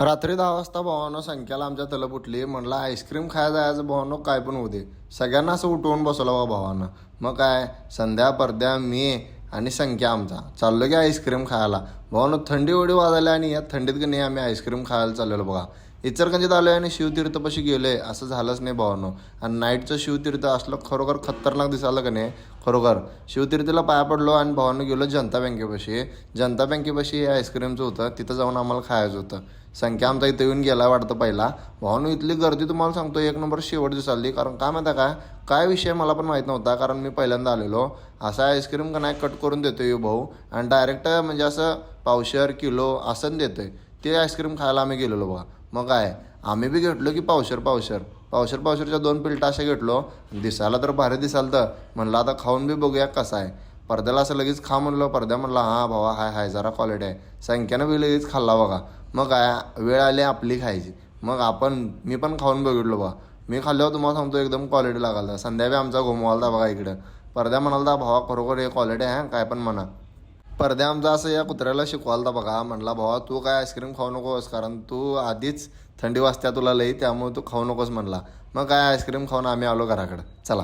रात्री 10 वाजता भावानं संख्याला आमच्या तलप उठली. म्हणला आईस्क्रीम खायला जायचं भावानं, काय पण होऊ दे. सगळ्यांना असं उठवून बसवलं बा भावानं. मग काय संध्या परद्या मी आणि संख्या आमचा चाललो की आईस्क्रीम खायला. भावानं थंडी एवढी वाजायला आणि या थंडीत की नाही आम्ही आईस्क्रीम खायला चाललेलो बघा. इचलकरंजीत आलो आणि शिवतीर्थपाशी गेलोय असं झालंच नाही भावानं. आणि नाईटचं शिवतीर्थ असलं खरोखर खतरनाक दिसायला का नाही. खरोखर शिवतीर्थला पाया पडलो आणि भावानं गेलो जनता बँकेपाशी. जनता बँकेपाशी हे आईस्क्रीमचं होतं, तिथं जाऊन आम्हाला खायचं होतं. संख्या आमचा इथं येऊन गेला वाटतं पहिला. भावानं इथली गर्दी तुम्हाला सांगतो एक नंबर शेवट दिसाली. कारण काय माहिती काय काय विषय मला पण माहीत नव्हता, कारण मी पहिल्यांदा आलेलो. असा आईस्क्रीम का नाही कट करून देतो यो भाऊ आणि डायरेक्ट म्हणजे असं पावशेर किलो असं देतोय. ते आईस्क्रीम खायला आम्ही गेलेलो बघा. मग काय आम्ही बी घेतलो की पावशेरच्या 2 पिल्टा अशा घेतलो. दिसायला तर भारी दिसाल तर म्हणलं आता खाऊन बी बघूया कसं आहे. पडद्याला असं लगेच खा म्हणलं. पडद्या म्हणला हां भावा हाय जरा क्वालिटी आहे. संख्यानं बी लगेच खाल्ला बघा. मग काय वेळ आली आपली खायची. मग मी पण खाऊन बघितलो बघा. मी खाल्ल्यावर तुम्हाला सांगतो एकदम क्वालिटी लागाल. संध्या बी आमचा घुमवालता बघा इकडं. पडद्या म्हणालता भावा खरोखर हे क्वालिटी आहे काय पण म्हणा. पडद्या आमचा असं या कुत्र्याला शिकवालता बघा. म्हणला भावा तू काय आईस्क्रीम खाऊ नकोस, कारण तू आधीच थंडी वाजत्या तुला लई, त्यामुळे तू खाऊ नकोस म्हणला. मग काय आईस्क्रीम खाऊन आम्ही आलो घराकडं. चला.